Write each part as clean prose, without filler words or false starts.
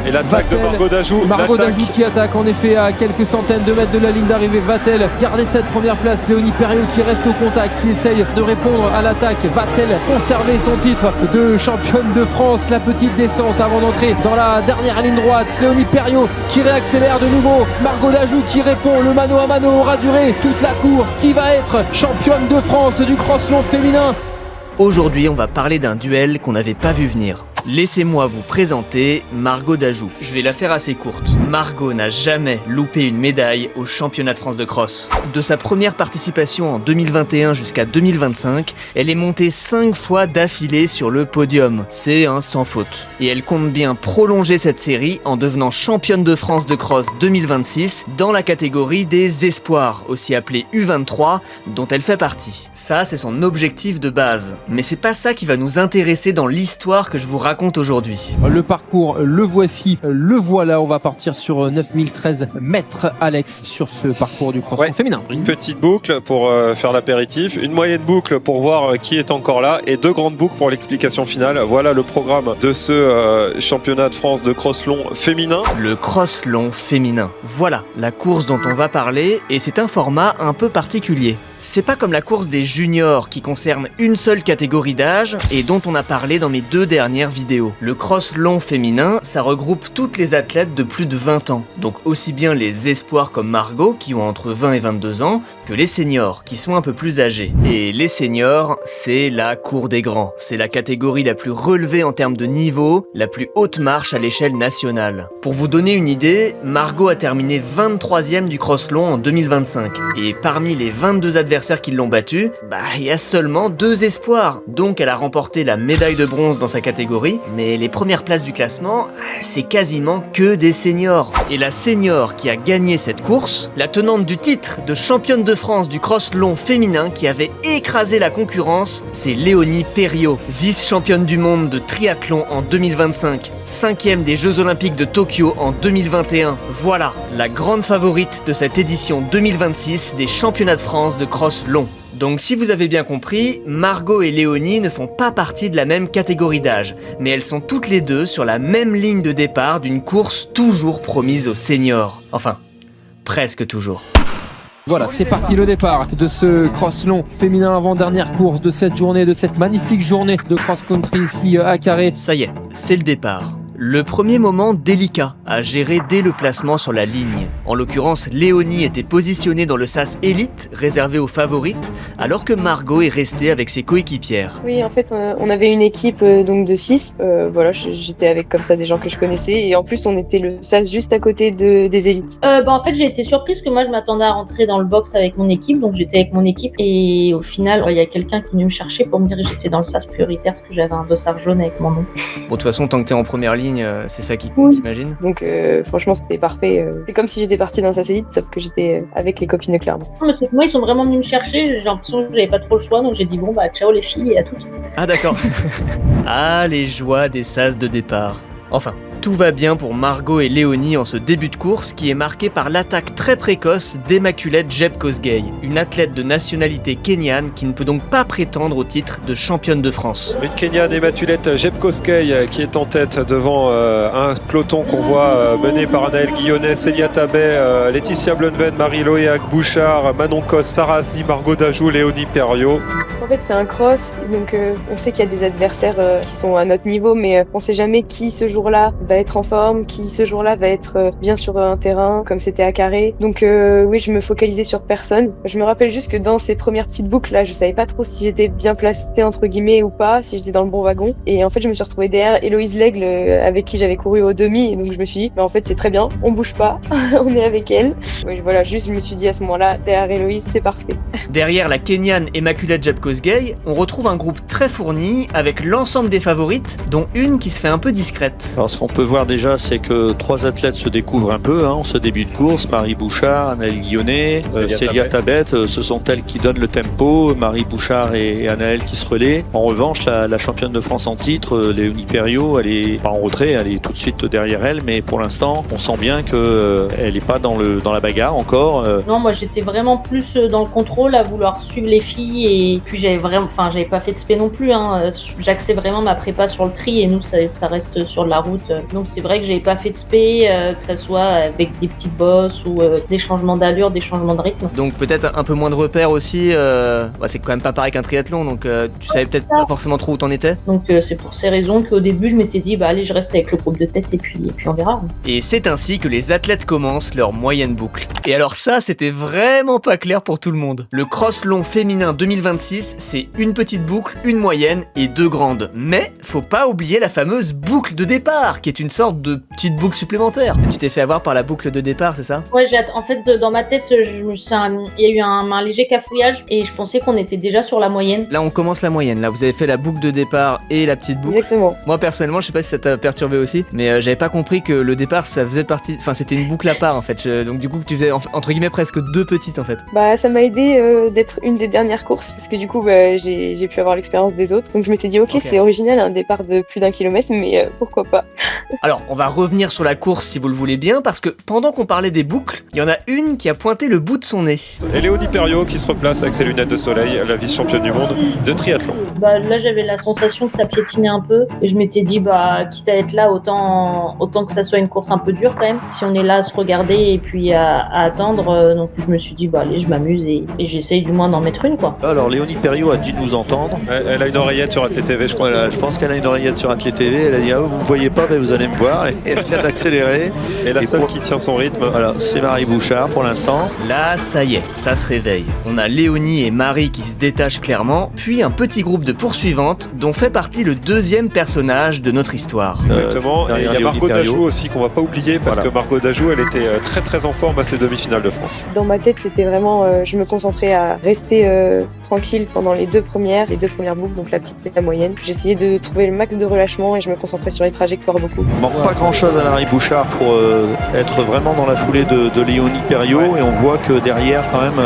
Et l'attaque de Margot Dajou. Margot Dajou qui attaque en effet à quelques centaines de mètres de la ligne d'arrivée. Va-t-elle garder cette première place? Léonie Perriot qui reste au contact, qui essaye de répondre à l'attaque. Va-t-elle conserver son titre de championne de France? La petite descente avant d'entrer dans la dernière ligne droite. Léonie Perriot qui réaccélère de nouveau. Margot Dajou qui répond. Le mano à mano aura duré toute la course. Qui va être championne de France du cross long féminin? Aujourd'hui, on va parler d'un duel qu'on n'avait pas vu venir. Laissez-moi vous présenter Margot Dajou. Je vais la faire assez courte. Margot n'a jamais loupé une médaille au championnat de France de cross. De sa première participation en 2021 jusqu'à 2025, elle est montée 5 fois d'affilée sur le podium. C'est un sans faute. Et elle compte bien prolonger cette série en devenant championne de France de cross 2026 dans la catégorie des espoirs, aussi appelée U23, dont elle fait partie. Ça, c'est son objectif de base. Mais c'est pas ça qui va nous intéresser dans l'histoire que je vous raconte aujourd'hui. Le parcours, le voici, le voilà. On va partir sur 9013 mètres, Alex, sur ce parcours du cross féminin. Une petite boucle pour faire l'apéritif, une moyenne boucle pour voir qui est encore là et 2 grandes boucles pour l'explication finale. Voilà le programme de ce championnat de France de cross long féminin. Le cross long féminin. Voilà la course dont on va parler et c'est un format un peu particulier. C'est pas comme la course des juniors qui concerne une seule catégorie d'âge et dont on a parlé dans mes 2 dernières vidéos. Le cross long féminin, ça regroupe toutes les athlètes de plus de 20 ans. Donc aussi bien les espoirs comme Margot qui ont entre 20 et 22 ans que les seniors qui sont un peu plus âgés. Et les seniors, c'est la cour des grands. C'est la catégorie la plus relevée en termes de niveau, la plus haute marche à l'échelle nationale. Pour vous donner une idée, Margot a terminé 23e du cross long en 2025. Et parmi les 22 adversaires qui l'ont battue, il y a seulement 2 espoirs. Donc elle a remporté la médaille de bronze dans sa catégorie, mais les premières places du classement, c'est quasiment que des seniors. Et la senior qui a gagné cette course, la tenante du titre de championne de France du cross long féminin qui avait écrasé la concurrence, c'est Léonie Perriot, vice-championne du monde de triathlon en 2025, 5e des Jeux Olympiques de Tokyo en 2021. Voilà, la grande favorite de cette édition 2026 des championnats de France de cross long. Donc si vous avez bien compris, Margot et Léonie ne font pas partie de la même catégorie d'âge, mais elles sont toutes les deux sur la même ligne de départ d'une course toujours promise aux seniors. Enfin, presque toujours. Voilà, c'est parti le départ de ce cross long féminin avant-dernière course de cette journée, de cette magnifique journée de cross-country ici à Carré. Ça y est, c'est le départ. Le premier moment délicat à gérer dès le placement sur la ligne. En l'occurrence, Léonie était positionnée dans le sas élite, réservé aux favorites, alors que Margot est restée avec ses coéquipières. Oui, en fait, on avait une équipe donc de 6. Voilà, j'étais avec comme ça des gens que je connaissais. Et en plus, on était le sas juste à côté des élites. En fait, j'ai été surprise que moi, je m'attendais à rentrer dans le box avec mon équipe. Donc, j'étais avec mon équipe. Et au final, il y a quelqu'un qui est venu me chercher pour me dire que j'étais dans le sas prioritaire parce que j'avais un dossard jaune avec mon nom. Bon, de toute façon, tant que t'es en première ligne, c'est ça qui compte, j'imagine. Donc franchement c'était parfait. C'est comme si j'étais partie dans sa élite, sauf que j'étais avec les copines de Clermont. Non, mais c'est que moi ils sont vraiment venus me chercher, j'ai l'impression que j'avais pas trop le choix, donc j'ai dit bon ciao les filles et à toutes. Ah d'accord. Ah, les joies des sas de départ. Enfin, tout va bien pour Margot et Léonie en ce début de course qui est marqué par l'attaque très précoce d'Immaculate Jeb Kosgei, une athlète de nationalité kenyane qui ne peut donc pas prétendre au titre de championne de France. Une Kenyane Immaculate Jeb Kosgei qui est en tête devant un peloton qu'on voit mené par Anaëlle Guillonnet, Célia Tabet, Laetitia Blunven, Marie-Loéac Bouchard, Manon Cos, Sarah Asni, Margot Dajou, Léonie Perriot. En fait c'est un cross, donc on sait qu'il y a des adversaires qui sont à notre niveau, mais on sait jamais qui ce jour-là va être en forme, qui ce jour-là va être bien sur un terrain, comme c'était à Carré. Donc oui, je me focalisais sur personne. Je me rappelle juste que dans ces premières petites boucles là, je savais pas trop si j'étais bien placée entre guillemets ou pas, si j'étais dans le bon wagon. Et en fait, je me suis retrouvée derrière Héloïse Lègle avec qui j'avais couru au demi. Et donc je me suis dit, mais en fait c'est très bien, on bouge pas, on est avec elle. Oui, voilà, juste je me suis dit à ce moment-là, derrière Héloïse, c'est parfait. Derrière la Kenyane Immaculate Jeb Kosgei, on retrouve un groupe très fourni avec l'ensemble des favorites, dont une qui se fait un peu discrète. Alors ce qu'on peut voir déjà, c'est que 3 athlètes se découvrent un peu en ce début de course. Marie Bouchard, Anaëlle Guillonnet, Célia Tabet, ce sont elles qui donnent le tempo. Marie Bouchard et Anaëlle qui se relaient. En revanche, la championne de France en titre, Léonie Perriot, elle est pas en retrait, elle est tout de suite derrière elle, mais pour l'instant, on sent bien qu'elle n'est pas dans la bagarre encore. Non, moi j'étais vraiment plus dans le contrôle, à vouloir suivre les filles, et puis j'avais pas fait de spé non plus, hein. J'axais vraiment ma prépa sur le tri et nous ça reste sur de la route. Donc c'est vrai que j'avais pas fait de spé, que ça soit avec des petites bosses ou des changements d'allure, des changements de rythme. Donc peut-être un peu moins de repères aussi, c'est quand même pas pareil qu'un triathlon, donc tu savais peut-être pas forcément trop où t'en étais. Donc c'est pour ces raisons qu'au début je m'étais dit allez, je reste avec le groupe de tête et puis on verra. Et c'est ainsi que les athlètes commencent leur moyenne boucle. Et alors ça, c'était vraiment pas clair pour tout le monde. Le cross long féminin 2026, c'est une petite boucle, une moyenne et 2 grandes. Mais faut pas oublier la fameuse boucle de départ, qui est une sorte de petite boucle supplémentaire. Tu t'es fait avoir par la boucle de départ, c'est ça? Ouais, en fait, dans ma tête, il y a eu un léger cafouillage et je pensais qu'on était déjà sur la moyenne. Là, on commence la moyenne. Là, vous avez fait la boucle de départ et la petite boucle. Exactement. Moi, personnellement, je sais pas si ça t'a perturbé aussi, mais j'avais pas compris que le départ, ça faisait partie... Enfin, c'était une boucle à part, en fait. Donc, du coup, tu faisais, entre guillemets, presque 2 petites, en fait. Bah, ça m'a aidé d'être une des dernières courses parce que du coup, j'ai pu avoir l'expérience des autres. Donc, je m'étais dit, ok, c'est original, un départ de plus d'1 kilomètre, mais pourquoi pas. Alors, on va revenir sur la course si vous le voulez bien, parce que pendant qu'on parlait des boucles, il y en a une qui a pointé le bout de son nez. Et Léonie Perriot qui se replace avec ses lunettes de soleil, la vice-championne du monde de triathlon. Là, j'avais la sensation que ça piétinait un peu et je m'étais dit, quitte à être là, autant que ça soit une course un peu dure quand même. Si on est là à se regarder et puis à attendre, donc je me suis dit, allez, je m'amuse et j'essaye du moins d'en mettre une, quoi. Alors, Léonie Perriot a dû nous entendre. Elle a une oreillette sur Athlé TV, je crois. Voilà, je pense qu'elle a une oreillette sur Athlé TV. Elle a dit, vous me voyez pas, vous allez me voir. Et elle vient d'accélérer. Et la seule qui tient son rythme. Voilà, c'est Marie Bouchard pour l'instant. Là, ça y est, ça se réveille. On a Léonie et Marie qui se détachent clairement, puis un petit groupe de poursuivantes dont fait partie le 2e personnage de notre histoire. Exactement, et il y a Margot Dajou aussi qu'on va pas oublier parce Voilà. que Margot Dajou, elle était très très en forme à ses demi-finales de France. Dans ma tête, c'était vraiment, je me concentrais à rester tranquille pendant les deux premières boucles, donc la petite et la moyenne. J'essayais de trouver le max de relâchement et je me concentrais sur les trajectoires beaucoup. Il manque pas grand chose à Marie Bouchard pour être vraiment dans la foulée de Léonie Perriot, et on voit que derrière quand même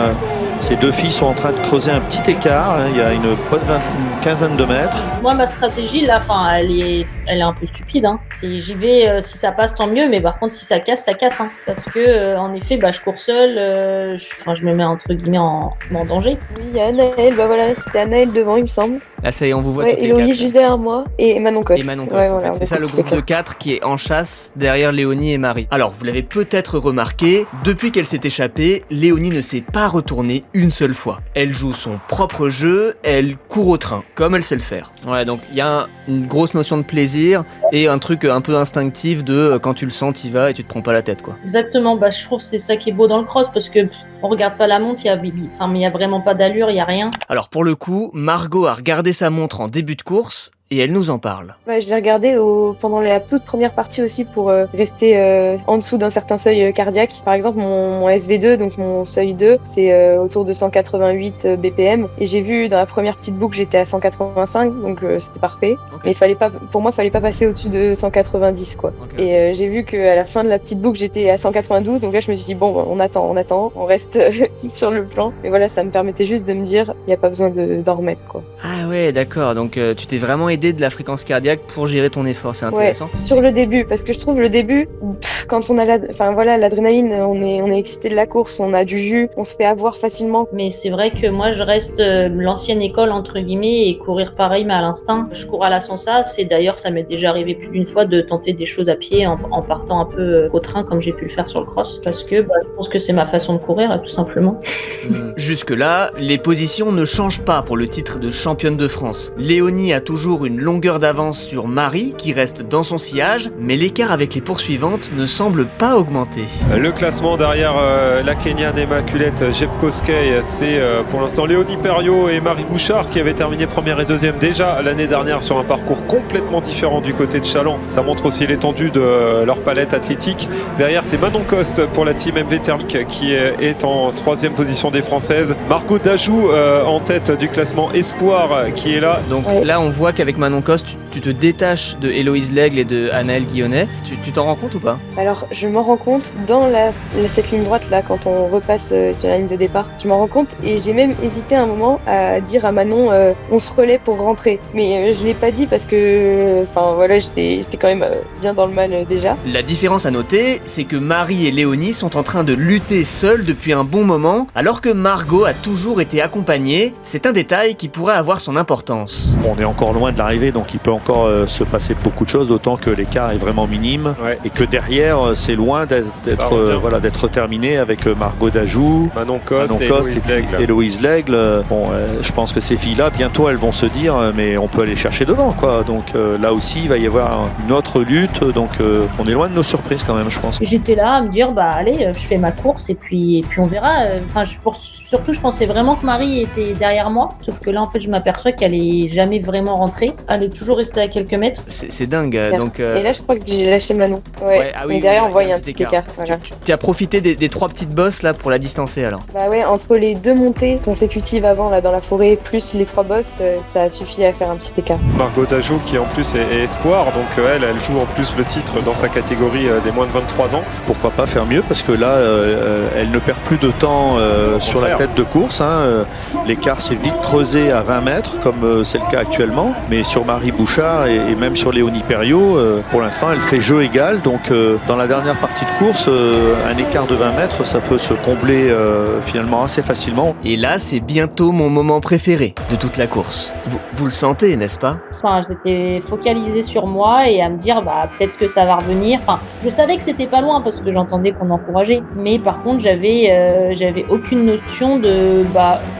ces 2 filles sont en train de creuser un petit écart. Il y a une bonne quinzaine de mètres. Moi, ma stratégie, là, elle est un peu stupide. Hein. J'y vais, si ça passe, tant mieux, mais par contre, si ça casse, ça casse. Hein. Parce que, en effet, je cours seule, je me mets entre guillemets en danger. Oui, il y a Anaëlle, voilà, c'était Anaëlle devant, il me semble. Là, ça y est, on vous voit Ouais, toutes les Héloïse 4. juste derrière moi et Manon Coste. Et Manon Coste, Ouais, en voilà, fait. C'est on ça le écoute groupe les de 4 qui est en chasse derrière Léonie et Marie. Alors, vous l'avez peut-être remarqué, depuis qu'elle s'est échappée, Léonie ne s'est pas retournée une seule fois. Elle joue son propre jeu, elle court au train, comme elle sait le faire. Voilà, donc il y a une grosse notion de plaisir et un truc un peu instinctif de quand tu le sens, t'y vas et tu te prends pas la tête, quoi. Exactement, je trouve que c'est ça qui est beau dans le cross parce que on regarde pas la montre, il y a vraiment pas d'allure, il y a rien. Alors pour le coup, Margot a regardé sa montre en début de course et elle nous en parle. Ouais, je l'ai regardé pendant la toute première partie aussi pour rester en dessous d'un certain seuil cardiaque. Par exemple, mon SV2, donc mon seuil 2, c'est autour de 188 BPM. Et j'ai vu dans la première petite boucle, j'étais à 185, donc c'était parfait. Okay. Mais pour moi, fallait pas passer au-dessus de 190, quoi. Okay. Et j'ai vu qu'à la fin de la petite boucle, j'étais à 192. Donc là, je me suis dit, on attend, on reste sur le plan. Mais voilà, ça me permettait juste de me dire, il n'y a pas besoin d'en remettre, quoi. Ah ouais, d'accord. Donc tu t'es vraiment aidé de la fréquence cardiaque pour gérer ton effort, c'est intéressant. Ouais, sur le début, parce que je trouve le début, quand on a l'adrénaline, on est excité de la course, on a du jus, on se fait avoir facilement. Mais c'est vrai que moi, je reste l'ancienne école, entre guillemets, et courir pareil, mais à l'instinct. Je cours à la sensation, et d'ailleurs, ça m'est déjà arrivé plus d'une fois de tenter des choses à pied en partant un peu au train, comme j'ai pu le faire sur le cross, parce que je pense que c'est ma façon de courir, tout simplement. Jusque-là, les positions ne changent pas pour le titre de championne de France. Léonie a toujours une longueur d'avance sur Marie, qui reste dans son sillage, mais l'écart avec les poursuivantes ne semble pas augmenter. Le classement derrière la Kenyane Immaculate Jepkosgei, c'est pour l'instant Léonie Perriot et Marie Bouchard qui avaient terminé première et deuxième déjà l'année dernière sur un parcours complètement différent du côté de Challans. Ça montre aussi l'étendue de leur palette athlétique. Derrière, c'est Manon Coste pour la team MV Thermique qui est en 3e position des Françaises. Margot Dajou en tête du classement Espoir qui est là. Donc là, on voit qu'avec Manon Cos, tu te détaches de Héloïse Lègle et de Anaëlle Guillonnet. Tu t'en rends compte ou pas? Alors, je m'en rends compte dans cette ligne droite là, quand on repasse sur la ligne de départ. Je m'en rends compte et j'ai même hésité un moment à dire à Manon on se relaie pour rentrer. Mais je l'ai pas dit parce que, enfin voilà, j'étais quand même bien dans le mal déjà. La différence à noter, c'est que Marie et Léonie sont en train de lutter seules depuis un bon moment, alors que Margot a toujours été accompagnée. C'est un détail qui pourrait avoir son importance. On est encore loin de l'arrivée, donc il peut encore se passer beaucoup de choses, d'autant que l'écart est vraiment minime et que derrière, c'est loin d'être terminé avec Margot Dajou, Manon Coste et Héloïse Lègle. Bon, je pense que ces filles-là, bientôt, elles vont se dire, mais on peut aller chercher devant, quoi. Donc là aussi, il va y avoir une autre lutte. Donc on est loin de nos surprises quand même, je pense. J'étais là à me dire, bah allez, je fais ma course et puis on verra. Enfin, surtout, je pensais vraiment que Marie était derrière moi. Sauf que là, en fait, je m'aperçois qu'elle est jamais vraiment rentrée. Elle est toujours restée à quelques mètres. C'est dingue. Donc, et là, je crois que j'ai lâché Manon. Et derrière, on voit un petit écart. Voilà. Tu as profité des 3 petites bosses là pour la distancer alors? Bah ouais, entre les 2 montées consécutives avant là dans la forêt, plus les 3 bosses, ça a suffi à faire un petit écart. Margot Dajou qui en plus est espoir, donc elle joue en plus le titre dans sa catégorie des moins de 23 ans. Pourquoi pas faire mieux, parce que là elle ne perd plus de temps sur la tête de course. L'écart s'est vite creusé à 20 mètres comme c'est le cas actuellement, mais sur Marie Bouchard et même sur Léonie Perriot, pour l'instant elle fait jeu égal, donc dans la dernière partie de course, un écart de 20 mètres ça peut se combler finalement assez facilement. Et là c'est bientôt mon moment préféré de toute la course. Vous le sentez, n'est-ce pas? Ça, j'étais focalisée sur moi et à me dire bah peut-être que ça va revenir. Enfin, je savais que c'était pas loin parce que j'entendais qu'on encourageait, mais par contre j'avais aucune notion de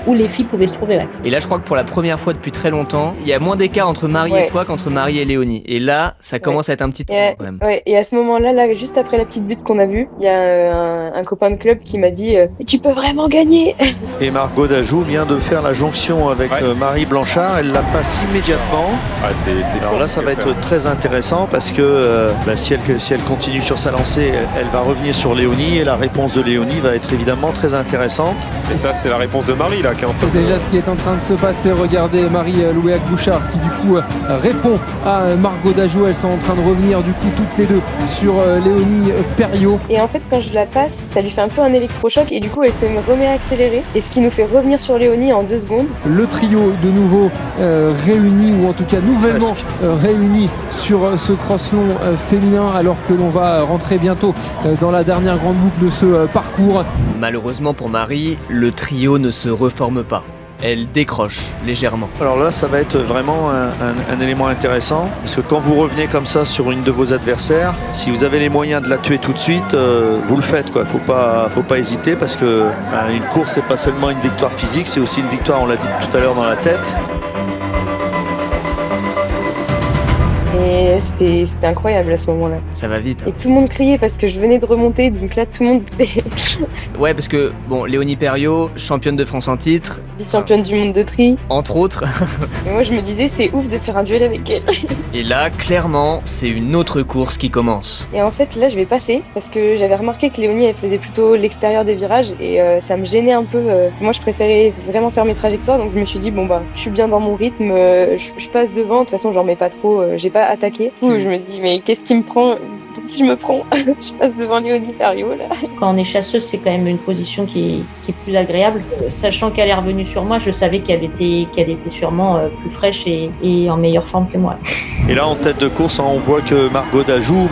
où les filles pouvaient se trouver. Ouais. Et là je crois que pour la première fois depuis très longtemps, il y a moins d'écart entre Marie et toi qu'entre Marie et Léonie. Et là ça commence à être un petit tournant quand même. Ouais, et à ce moment-là, juste après la petite butte qu'on a vue, il y a un copain de club qui m'a dit tu peux vraiment gagner. Et Margot Dajou vient de faire la jonction avec Marie Blanchard, elle la passe immédiatement. Alors là ça va être très intéressant parce que si elle continue sur sa lancée, elle va revenir sur Léonie et la réponse de Léonie va être évidemment très intéressante. Et ça c'est la réponse de Marie là qui est en train C'est déjà ce qui est en train de se passer. Regardez Marie Louéac-Bouchard qui du coup répond à Margot Dajou. Elles sont en train de revenir du coup toutes les deux sur Léonie Perriot. Et en fait quand je la passe, ça lui fait un peu un électrochoc et du coup elle se remet à accélérer, et ce qui nous fait revenir sur Léonie en 2 secondes. Le trio de nouveau réuni, ou en tout cas nouvellement réuni sur ce cross-long féminin, alors que l'on va rentrer bientôt dans la dernière grande boucle de ce parcours. Malheureusement pour Marie, le trio ne se reforme pas. Elle décroche légèrement. Alors là, ça va être vraiment un élément intéressant, parce que quand vous revenez comme ça sur une de vos adversaires, si vous avez les moyens de la tuer tout de suite, vous le faites, quoi. Faut pas hésiter, parce que une course, c'est pas seulement une victoire physique, c'est aussi une victoire, on l'a dit tout à l'heure, dans la tête. Et c'était incroyable à ce moment-là. Ça va vite. Et tout le monde criait parce que je venais de remonter, donc là tout le monde était... Ouais, parce que, Léonie Perriot, championne de France en titre. Vice-championne du monde de tri. Entre autres. Et moi je me disais, c'est ouf de faire un duel avec elle. Et là, clairement, c'est une autre course qui commence. Et en fait, là je vais passer, parce que j'avais remarqué que Léonie elle faisait plutôt l'extérieur des virages, et ça me gênait un peu. Moi je préférais vraiment faire mes trajectoires, donc je me suis dit, je suis bien dans mon rythme, je passe devant, de toute façon j'en mets pas trop, j'ai pas attaqué. Je me dis, mais qu'est-ce qui me prend? Pour qui je me prends? Je passe devant Léonie Perriot là. Quand on est chasseuse, c'est quand même une position qui est plus agréable. Sachant qu'elle est revenue sur moi, je savais qu'elle était sûrement plus fraîche et en meilleure forme que moi. Et là, en tête de course, on voit que Margot Dajou,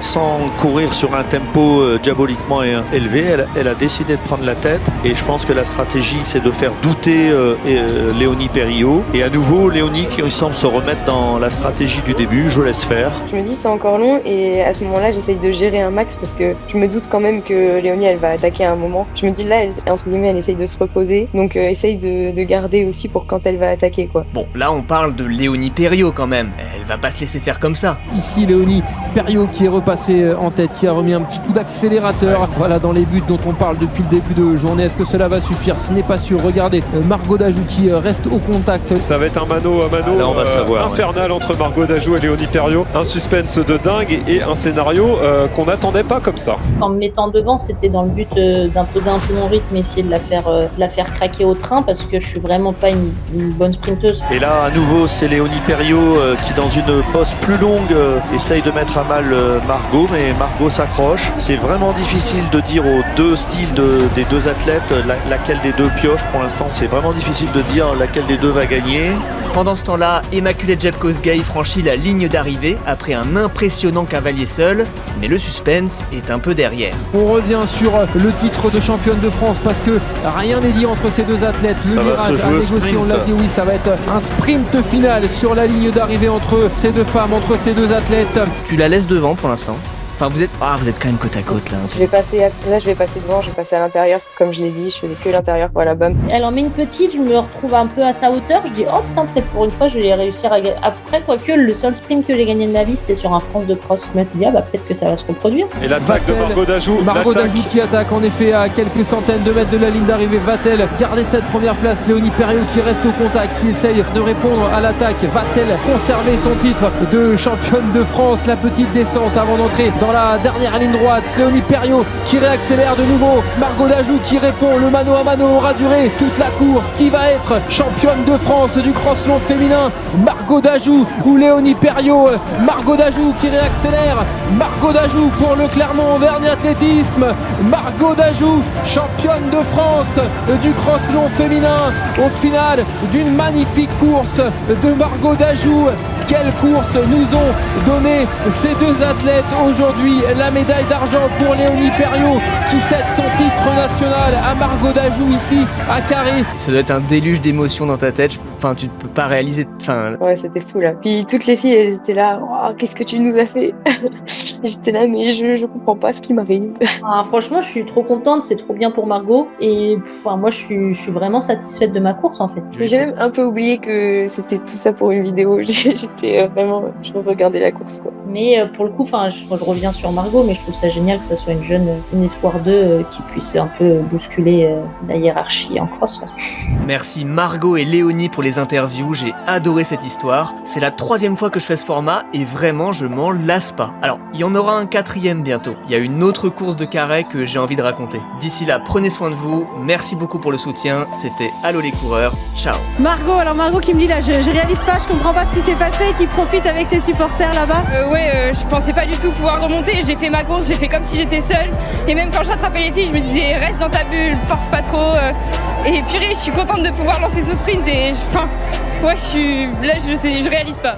sans courir sur un tempo diaboliquement élevé, elle a décidé de prendre la tête. Et je pense que la stratégie, c'est de faire douter Léonie Perriot. Et à nouveau, Léonie qui semble se remettre dans la stratégie du début, je laisse faire. Je me dis c'est encore long, et à ce moment-là j'essaye de gérer un max parce que je me doute quand même que Léonie elle va attaquer à un moment. Je me dis là entre guillemets elle essaye de se reposer, donc essaye de garder aussi pour quand elle va attaquer, quoi. Bon, là on parle de Léonie Perriot quand même, elle va pas se laisser faire comme ça. Ici Léonie Perriot qui est repassée en tête, qui a remis un petit coup d'accélérateur. Voilà, dans les buts dont on parle depuis le début de journée. Est-ce que cela va suffire? Ce n'est pas sûr. Regardez Margot Dajou qui reste au contact. Ça va être un mano à mano là, on va savoir, infernal entre Margot Dajou et Léonie Perriot. Un suspense de dingue et un scénario scénario qu'on n'attendait pas comme ça. En me mettant devant, c'était dans le but d'imposer un peu mon rythme et essayer de la faire craquer au train parce que je suis vraiment pas une bonne sprinteuse. Et là, à nouveau, c'est Léonie Perriot qui, dans une poste plus longue, essaye de mettre à mal Margot, mais Margot s'accroche. C'est vraiment difficile de dire aux deux styles des deux athlètes laquelle des deux pioche pour l'instant. C'est vraiment difficile de dire laquelle des deux va gagner. Pendant ce temps-là, Immaculée Jepkosgei franchit la ligne d'arrivée après un impressionnant cavalier seul, mais le suspense est un peu derrière. On revient sur le titre de championne de France parce que rien n'est dit entre ces deux athlètes. Ça va se jouer au sprint. On l'a dit, oui, ça va être un sprint final sur la ligne d'arrivée entre ces deux femmes, entre ces deux athlètes. Tu la laisses devant pour l'instant. Enfin, vous êtes quand même côte à côte là. Je vais passer devant, je vais passer à l'intérieur. Comme je l'ai dit, je faisais que l'intérieur pour la BAM. Elle en met une petite, je me retrouve un peu à sa hauteur. Je dis, oh putain, peut-être pour une fois, je vais réussir à gagner. Après, quoique, le seul sprint que j'ai gagné de ma vie, c'était sur un France de cross. Je me suis dit, peut-être que ça va se reproduire. Et l'attaque de Margot Dajou. Margot Dajou qui attaque en effet à quelques centaines de mètres de la ligne d'arrivée. Va-t-elle garder cette première place? Léonie Perriot qui reste au contact, qui essaye de répondre à l'attaque. Va-t-elle conserver son titre de championne de France? La petite descente avant d'entrer dans la dernière ligne droite. Léonie Perriot qui réaccélère de nouveau. Margot Dajou qui répond. Le mano à mano aura duré toute la course. Qui va être championne de France du cross long féminin? Margot Dajou ou Léonie Perriot? Margot Dajou qui réaccélère. Margot Dajou pour le Clermont-Auvergne Athlétisme. Margot Dajou, championne de France du cross long féminin. Au final d'une magnifique course de Margot Dajou. Quelle course nous ont donné ces deux athlètes aujourd'hui. La médaille d'argent pour Léonie Perriot qui cède son titre national à Margot Dajou ici à Carré. Ça doit être un déluge d'émotions dans ta tête. Enfin, tu ne peux pas réaliser. Ouais, c'était fou là. Puis toutes les filles, elles étaient là. Oh, qu'est-ce que tu nous as fait? J'étais là, mais je comprends pas ce qui m'arrive. Franchement, je suis trop contente. C'est trop bien pour Margot. Et moi, je suis vraiment satisfaite de ma course en fait. J'ai même un peu oublié que c'était tout ça pour une vidéo. J'étais vraiment, je regardais la course quoi. Mais pour le coup, je reviens sur Margot, mais je trouve ça génial que ça soit une espoir 2 qui puisse un peu bousculer la hiérarchie en cross. Ouais. Merci Margot et Léonie pour les interviews, j'ai adoré cette histoire. C'est la 3e fois que je fais ce format et vraiment je m'en lasse pas. Alors, il y en aura un 4e bientôt. Il y a une autre course de carré que j'ai envie de raconter. D'ici là, prenez soin de vous, merci beaucoup pour le soutien, c'était Allô les coureurs, ciao. Margot qui me dit là, je réalise pas, je comprends pas ce qui s'est passé, qui profite avec ses supporters là-bas. Je pensais pas du tout pouvoir remonter, j'ai fait ma course, j'ai fait comme si j'étais seule. Et même quand je rattrapais les filles, je me disais reste dans ta bulle, force pas trop. Et purée, je suis contente de pouvoir lancer ce sprint et je réalise pas.